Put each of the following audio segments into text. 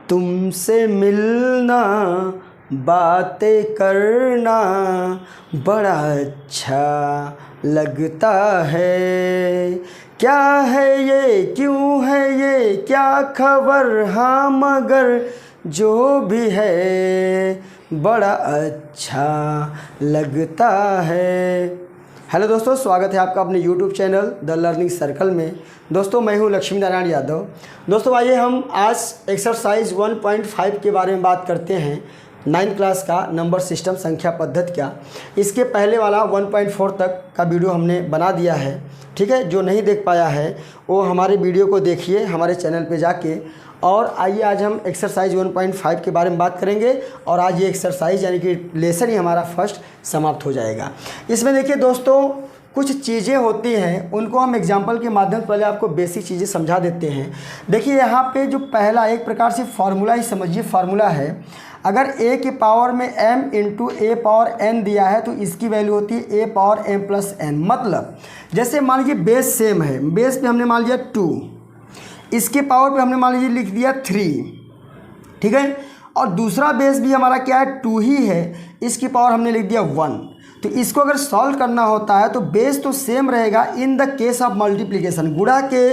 तुमसे मिलना बातें करना बड़ा अच्छा लगता है। क्या है ये, क्यों है ये, क्या खबर, हाँ मगर जो भी है बड़ा अच्छा लगता है। हेलो दोस्तों, स्वागत है आपका अपने YouTube channel the learning circle में। दोस्तों मैं हूं लक्ष्मी नारायण यादव। दोस्तों आइए हम आज एक्सरसाइज 1.5 के बारे में बात करते हैं। 9th क्लास का नंबर सिस्टम संख्या पद्धति का। इसके पहले वाला 1.4 तक का वीडियो हमने बना दिया है, ठीक है। जो नहीं देख पाया है वो हमारे वीडियो को देखिए हमारे चैनल पे जाके। और आइए आज हम एक्सरसाइज 1.5 के बारे में बात करेंगे और आज ये एक्सरसाइज यानी कि लेसन ही हमारा फर्स्ट समाप्त हो जाएगा। इसमें देखिए दोस्तों, कुछ चीज़ें होती हैं उनको हम एग्जाम्पल के माध्यम से पहले आपको बेसिक चीज़ें समझा देते हैं। देखिए यहाँ पे जो पहला एक प्रकार से फार्मूला ही समझिए, फार्मूला है। अगर a की पावर में m इंटू ए पावर n दिया है तो इसकी वैल्यू होती है a power m plus n। मतलब जैसे मान लीजिए बेस सेम है, बेस पे हमने मान लिया 2, इसके पावर पे हमने मान लीजिए लिख दिया 3, ठीक है। और दूसरा बेस भी हमारा क्या है, 2 ही है, इसकी पावर हमने लिख दिया 1। तो इसको अगर सॉल्व करना होता है तो बेस तो सेम रहेगा in the case of multiplication. गुणा के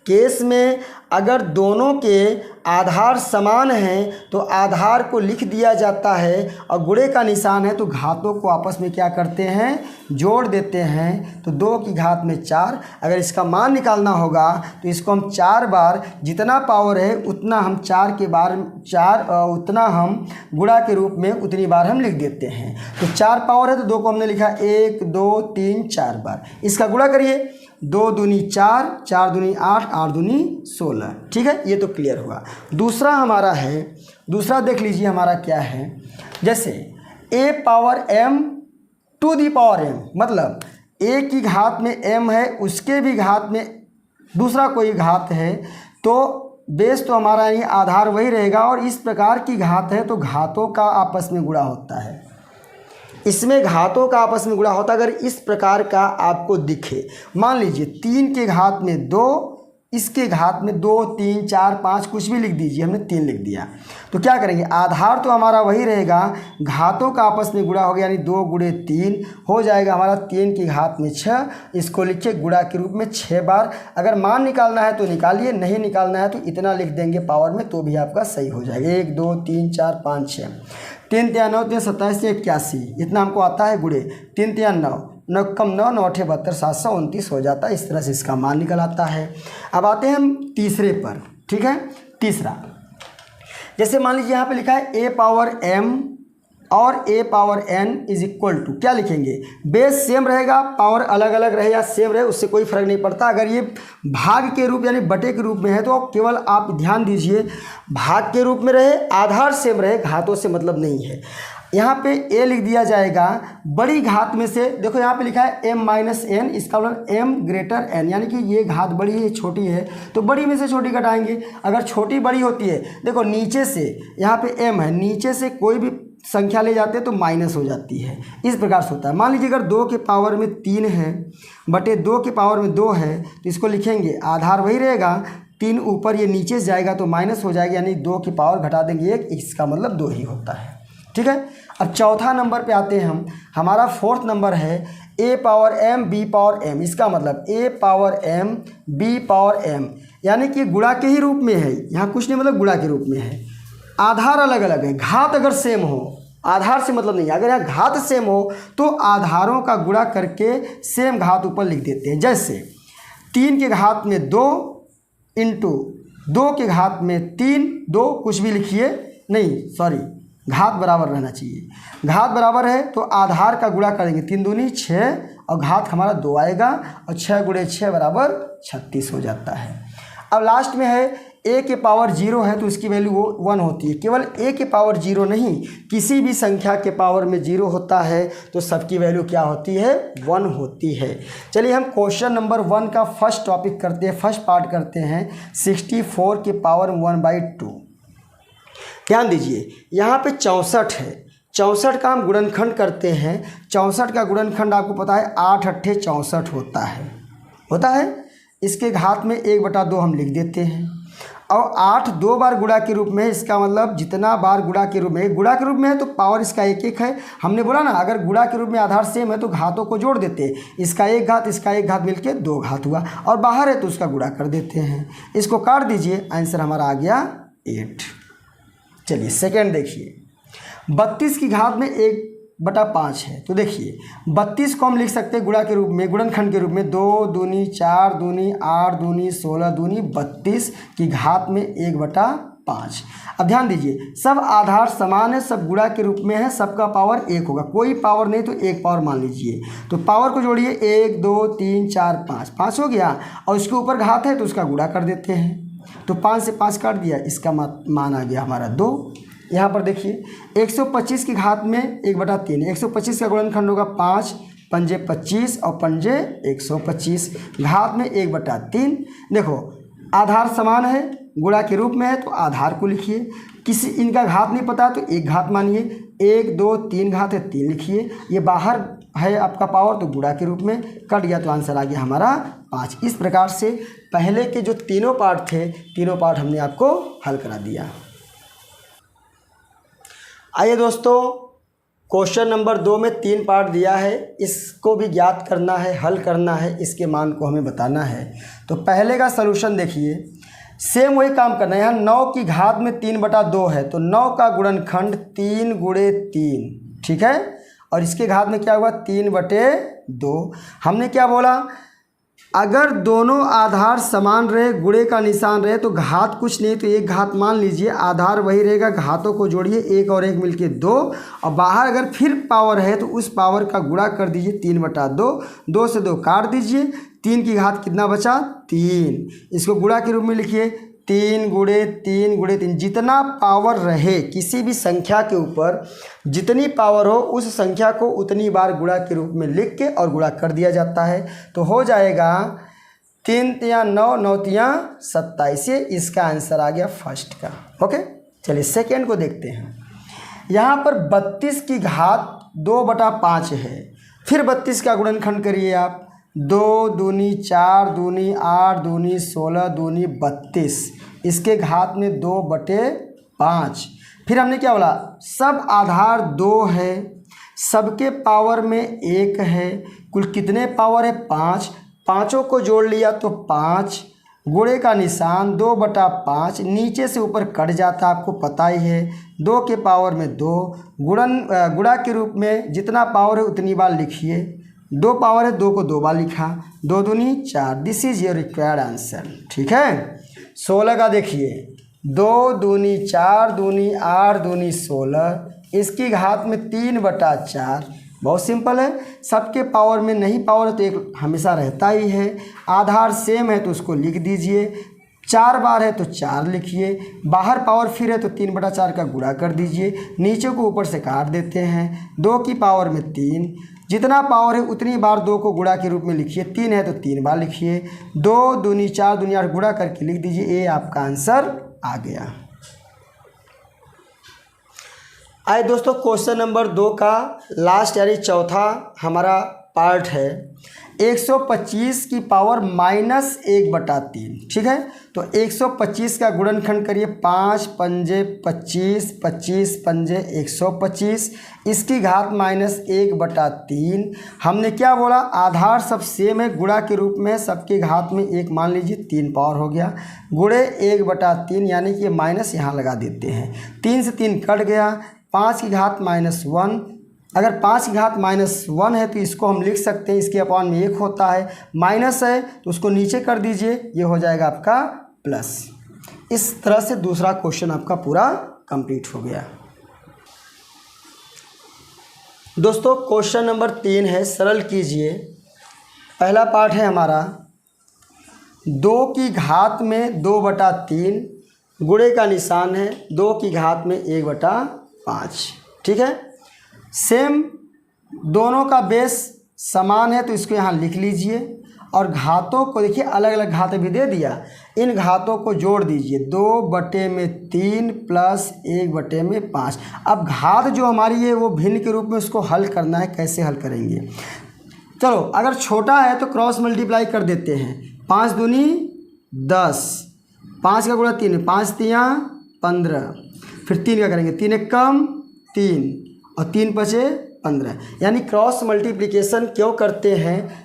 केस में अगर दोनों के आधार समान हैं तो आधार को लिख दिया जाता है, और गुणे का निशान है तो घातों को आपस में क्या करते हैं, जोड़ देते हैं। तो 2 की घात में 4, अगर इसका मान निकालना होगा तो इसको हम 4 बार, जितना पावर है उतना हम 4 के बार 4 उतना हम गुणा के रूप में उतनी बार हम लिख देते हैं। तो 4 पावर है तो 2 को हमने लिखा 1 2 3 4 बार। इसका गुणा करिए, 2 दूनी 4, 4 दूनी 8, 8 दूनी 16, ठीक है। ये तो क्लियर हुआ। दूसरा हमारा है, दूसरा देख लीजिए हमारा क्या है। जैसे a power m to the power m, मतलब a की घात में m है, उसके भी घात में दूसरा कोई घात है, तो बेस तो हमारा यानी आधार वही रहेगा। और इस प्रकार की घात है तो घातों का आपस में गुणा होता है। इसमें घातों का आपस में गुणा होता है। अगर इस प्रकार का आपको दिखे, मान लीजिए 3 के घात में 2, इसके घात में 2 3 4 5 कुछ भी लिख दीजिए, हमने 3 लिख दिया, तो क्या करेंगे, आधार तो हमारा वही रहेगा, घातों का आपस में गुणा हो गया, यानी 2 गुणे 3 हो जाएगा हमारा 3 की घात में 6। इसको लिखिए गुणा के रूप में 6 बार। अगर मान निकालना है तो निकालिए, नहीं निकालना है तो इतना लिख देंगे पावर में, तो भी आपका सही हो जाएगा। 1 2 3 4 5 6, 3 3 9 3 27 81, इतना हमको आता है गुणे। 3 3 9, 9 कम 9 9 8 72, 729 हो जाता है। इस तरह से इसका मान निकल आता है। अब आते हैं हम तीसरे पर, ठीक है। तीसरा जैसे मान लीजिए यहाँ पे लिखा है a पावर m और a power n is equal to, क्या लिखेंगे, बेस सेम रहेगा, पावर अलग अलग रहे या सेम रहे उससे कोई फर्क नहीं पड़ता। अगर ये भाग के रूप यानी बटे के रूप में है तो केवल आप ध्यान दीजिए, भाग के रूप में रहे, आधार सेम रहे, घातों से मतलब नहीं है। यहाँ पे a लिख दिया जाएगा बड़ी घात में से। देखो यहाँ पे लिखा है m माइनस n, इसका मतलब m ग्रेटर n, यानी कि ये घात बड़ी है, छोटी है, तो बड़ी में से छोटी घटाएंगे। अगर छोटी बड़ी होती है, देखो नीचे से यहाँ पे m है, नीचे से कोई भी संख्या ले जाते हैं तो माइनस हो जाती है। इस प्रकार से होता है। मान लीजिए अगर 2 के पावर में 3 है बटे 2 के पावर में 2 है, तो इसको लिखेंगे, आधार वही रहेगा, 3 ऊपर ये नीचे से जाएगा तो माइनस हो जाएगा, यानी 2 की पावर घटा देंगे 1, इसका मतलब 2 ही होता है, ठीक है। अब चौथा नंबर पे आते हैं हम। हमारा 4th नंबर है a power m b power m। इसका मतलब a power m b power m, यानी कि गुणा के ही रूप में है, यहाँ कुछ नहीं, मतलब गुणा के रूप में है। आधार अलग अलग है, घात अगर सेम हो, आधार से मतलब नहीं है, अगर यहाँ घात सेम हो तो आधारों का गुणा करके सेम घात ऊपर लिख देते हैं। जैसे 3 के घात में 2 इंटू 2 के घात में 3, 2 कुछ भी लिखिए, नहीं सॉरी, घात बराबर रहना चाहिए। घात बराबर है तो आधार का गुणा करेंगे, 3 दूनी 6 और घात हमारा 2 आएगा, और 6 गुणे 6 बराबर 36 हो जाता है। अब लास्ट में है a के पावर 0 है तो इसकी वैल्यू 1 होती है। केवल a के पावर 0 नहीं, किसी भी संख्या के पावर में 0 होता है तो सबकी वैल्यू क्या होती है, 1 होती है। चलिए हम क्वेश्चन नंबर 1 का फर्स्ट टॉपिक करते हैं, फर्स्ट पार्ट करते हैं। 64 के पावर 1/2। ध्यान दीजिए यहाँ पे 64 है, 64 का हम गुणनखंड करते हैं। 64 का गुणनखंड आपको पता है 8 अट्ठे 64 होता है। इसके घात में 1/2 हम लिख देते हैं। और 8 2 बार गुणा के रूप में, इसका मतलब जितना बार गुणा के रूप में, गुणा के रूप में है तो पावर इसका 1 1 है। हमने बोला ना अगर गुणा के रूप में आधार सेम है तो घातों को जोड़ देते हैं, इसका 1 घात इसका 1 घात मिलके 2 घात हुआ, और बाहर है तो उसका गुणा कर देते हैं। इसको काट दीजिए, आंसर हमारा आ गया 8। चलिए सेकेंड देखिए, 32 की घात में 1/5 है। तो देखिए 32 को हम लिख सकते हैं गुणा के रूप में, गुणनखंड के रूप में 2 दूनी 4 दूनी 8 दूनी 16 दूनी 32 की घात में 1/5। अब ध्यान दीजिए सब आधार समान है, सब गुणा के रूप में है, सबका पावर 1 होगा, कोई पावर नहीं तो 1 पावर मान लीजिए। तो पावर को जोड़िए 1 2 3 4 5, 5 हो गया, और उसके ऊपर घात है तो उसका गुणा कर देते हैं। तो 5 से 5 काट दिया, इसका मान आ गया हमारा 2। यहाँ पर देखिए 125 की घात में 1/3, 125 का गुणनखंड होगा 5 पंजे 25 और पंजे 125, घात में 1/3। देखो आधार समान है, गुणा के रूप में है तो आधार को लिखिए, किसी इनका घात नहीं पता तो 1 घात मानिए, 1 2 3 घात है 3 लिखिए, ये बाहर है आपका पावर तो गुणा के रूप में कट गया, तो आंसर आ गया हमारा 5। इस प्रकार से पहले के जो तीनों पार्ट थे, तीनों पार्ट हमने आपको हल करा दिया। आइए दोस्तों, क्वेश्चन नंबर 2 में 3 पार्ट दिया है, इसको भी ज्ञात करना है, हल करना है, इसके मान को हमें बताना है। तो पहले का सलूशन देखिए, सेम वही काम करना है। यहाँ 9 की घात में 3/2 है, तो 9 का गुणनखंड 3 × 3, ठीक है, और इसके घात में क्या हुआ 3/2। हमने क्या बोला, अगर दोनों आधार समान रहे, गुणे का निशान रहे तो घात कुछ नहीं तो 1 घात मान लीजिए, आधार वही रहेगा, घातों को जोड़िए 1 और 1 मिलके 2, और बाहर अगर फिर पावर है तो उस पावर का गुणा कर दीजिए 3/2, 2 से 2 काट दीजिए, 3 की घात कितना बचा 3, इसको गुणा के रूप में लिखिए 3 × 3 × 3। जितना पावर रहे किसी भी संख्या के ऊपर, जितनी पावर हो उस संख्या को उतनी बार गुणा के रूप में लिख के और गुणा कर दिया जाता है। तो हो जाएगा 3 तियाँ 9, 9 तियाँ 27, इसका आंसर आ गया फर्स्ट का। ओके, चलिए सेकेंड को देखते हैं। यहाँ पर 32 की घात 2/5 है, फिर 32 का गुणनखंड करिए आप, 2 दूनी 4 दूनी 8 दूनी 16 दूनी 32, इसके घात में 2/5। फिर हमने क्या बोला, सब आधार 2 है, सबके पावर में 1 है, कुल कितने पावर है 5, पाँचों को जोड़ लिया तो 5, गुणे का निशान 2/5, नीचे से ऊपर कट जाता आपको पता ही है, 2 के पावर में 2, गुणा के रूप में जितना पावर है उतनी बार लिखिए, 2 पावर है 2 को 2 बार लिखा, 2 दूनी 4, this is your required answer. ठीक है, 16 का देखिए, 2 दूनी 4 दूनी 8 दूनी 16, इसकी घात में 3/4। बहुत सिंपल है, सबके पावर में नहीं पावर है तो 1 हमेशा रहता ही है, आधार सेम है तो उसको लिख दीजिए, 4 बार है तो 4 लिखिए, बाहर पावर फिर है तो 3/4 का गुणा कर दीजिए, नीचे को ऊपर से काट देते हैं, 2 की पावर में 3, जितना पावर है उतनी बार 2 को गुणा के रूप में लिखिए, 3 है तो 3 बार लिखिए, 2 दूनी 4 दूनी 8 गुणा करके लिख दीजिए, ये आपका आंसर आ गया। आइए दोस्तों, क्वेश्चन नंबर 2 का लास्ट यानी चौथा हमारा पार्ट है, 125 की पावर -1/3। ठीक है, तो 125 का गुणनखंड करिए, 5 पंजे 25, 25 पंजे 125, इसकी घात -1/3। हमने क्या बोला, आधार सब सेम है, गुणा के रूप में सबके घात में 1 मान लीजिए, 3 पावर हो गया, गुणे 1/3 यानी कि माइनस यहाँ लगा देते हैं, 3 से 3 कट गया, 5 की घात -1। अगर 5 की घात -1 है तो इसको हम लिख सकते हैं, इसके अपॉन में 1 होता है, माइनस है तो उसको नीचे कर दीजिए, ये हो जाएगा आपका प्लस। इस तरह से दूसरा क्वेश्चन आपका पूरा कंप्लीट हो गया। दोस्तों क्वेश्चन नंबर 3 है, सरल कीजिए। पहला पार्ट है हमारा, 2 की घात में 2/3, गुणे का निशान है, 2 की घात में 1/5। ठीक है, सेम दोनों का बेस समान है तो इसको यहाँ लिख लीजिए, और घातों को देखिए अलग अलग घातें भी दे दिया, इन घातों को जोड़ दीजिए, 2/3 प्लस 1/5। अब घात जो हमारी है वो भिन्न के रूप में उसको हल करना है, कैसे हल करेंगे। चलो अगर छोटा है तो क्रॉस मल्टीप्लाई कर देते हैं, 5 दूनी 10, 5 का गुणा 3 है, 5 तियाँ 15, फिर 3 का करेंगे, 3 एक कम 3 और 3 बचे 15। यानी क्रॉस मल्टीप्लिकेशन क्यों करते हैं?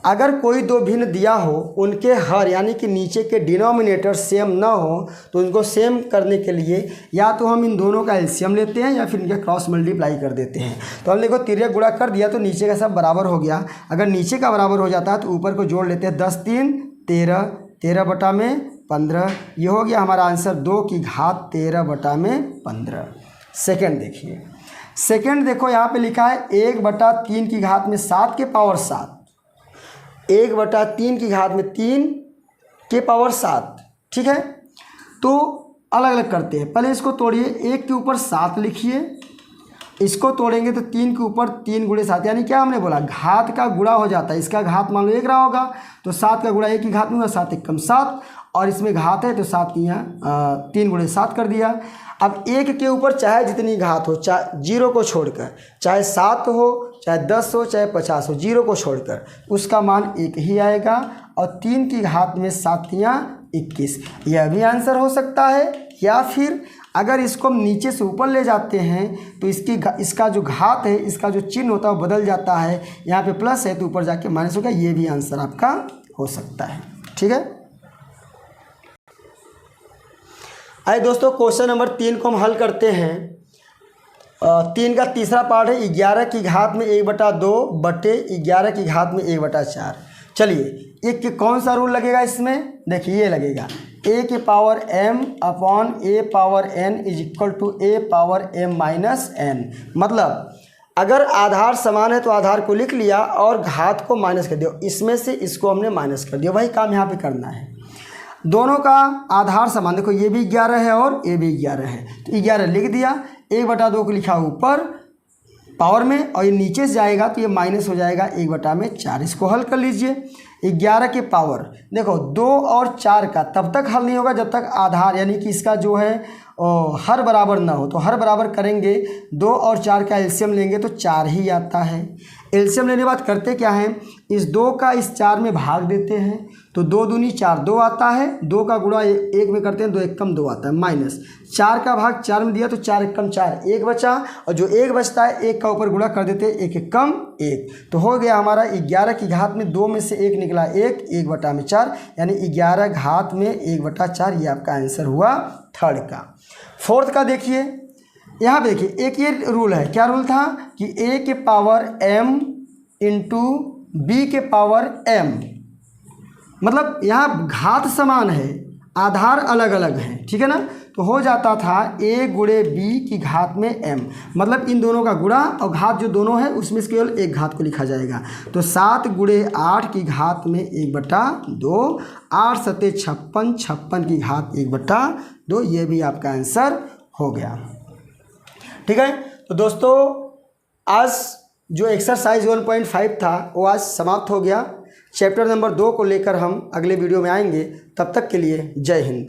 अगर कोई दो भिन्न दिया हो, उनके हर यानी कि नीचे के डिनोमिनेटर सेम ना हो, तो उनको सेम करने के लिए या तो हम इन दोनों का एलसीएम लेते हैं या फिर इनके क्रॉस मल्टीप्लाई कर देते हैं। तो हम देखो तिर्यक गुणा कर दिया तो नीचे का सब बराबर हो गया। अगर नीचे का बराबर हो जाता है तो ऊपर को जोड़ लेते हैं, 10 3 13, 13 बटा में 15, ये हो गया हमारा आंसर 2 की घात 13 बटा में 15। सेकेंड देखिए, सेकेंड देखो यहाँ पे लिखा है 1 बटा 3 की घात में 7 के पावर 7, 1 बटा 3 की घात में 3 के पावर 7। ठीक है, तो अलग अलग करते हैं। पहले इसको तोड़िए, 1 के ऊपर 7 लिखिए, इसको तोड़ेंगे तो 3 के ऊपर 3 गुणे 7, यानी क्या हमने बोला, घात का गुणा हो जाता है। इसका घात मान लो 1 रहा होगा तो 7 का गुणा 1 की घात में होगा, 7 एकम 7, और इसमें घात है तो 7 यहाँ 3 गुणे 7 कर दिया। अब 1 के ऊपर चाहे जितनी घात हो, चाहे 0 को छोड़कर, चाहे 7 हो, चाहे 10 हो, चाहे 50 हो, 0 को छोड़कर उसका मान 1 ही आएगा। और 3 की घात में 7 यहाँ 21, यह भी आंसर हो सकता है। या फिर अगर इसको हम नीचे से ऊपर ले जाते हैं तो इसका जो घात है, इसका जो चिन्ह होता है वो बदल जाता है। यहाँ पे प्लस है तो ऊपर जाके माइनस होगा, ये भी आंसर आपका हो सकता है। ठीक है, आइए दोस्तों क्वेश्चन नंबर 3 को हम हल करते हैं। 3 का तीसरा पार्ट है 11 की घात में 1/2 बटे 11 की घात में 1/4। चलिए एक कौन सा रूल लगेगा इसमें, देखिए ये लगेगा, a के power m upon a power n is equal to a power m minus n। मतलब अगर आधार समान है तो आधार को लिख लिया और घात को माइनस कर दिया, इसमें से इसको हमने माइनस कर दिया। वही काम यहाँ पे करना है। दोनों का आधार समान, देखो ये भी 11 है और ये भी 11 है, तो 11 लिख दिया, 1/2 को लिखा ऊपर पावर में और ये नीचे से जाएगा तो ये माइनस हो जाएगा 1/4। इसको हल कर लीजिए। 11 के पावर, देखो 2 और 4 का तब तक हल नहीं होगा जब तक आधार यानी कि इसका जो है हर बराबर ना हो। तो हर बराबर करेंगे, 2 और 4 का एलसीएम लेंगे तो 4 ही आता है। एलसीएम लेने के बाद करते क्या हैं, इस 2 का इस 4 में भाग देते हैं तो 2 दूनी 4, 2 आता है। 2 का गुणा 1 में करते हैं, 2 एकम 2 आता है, माइनस 4 का भाग 4 में दिया तो 4 एकम 4, 1 बचा, और जो 1 बचता है 1 का ऊपर गुणा कर देते हैं, 1 एकम 1। तो हो गया हमारा 11 की घात में 2 में से 1 निकला 1, 1/4, यानी 11 घात में 1/4, ये आपका आंसर हुआ थर्ड का। फोर्थ का देखिए, यहाँ पे देखिए एक ये रूल है, क्या रूल था कि a के पावर m इंटू b के पावर m, मतलब यहाँ घात समान है, आधार अलग अलग हैं। ठीक है ना, तो हो जाता था a गुणे b की घात में m, मतलब इन दोनों का गुणा और घात जो दोनों है उसमें से केवल एक घात को लिखा जाएगा। तो 7 गुणे 8 की घात में 1/2, 8 सते 56, 56 की घात 1/2, ये भी आपका आंसर हो गया। ठीक है, तो दोस्तों आज जो एक्सरसाइज 1.5 था वो आज समाप्त हो गया। चैप्टर नंबर 2 को लेकर हम अगले वीडियो में आएंगे। तब तक के लिए जय हिंद।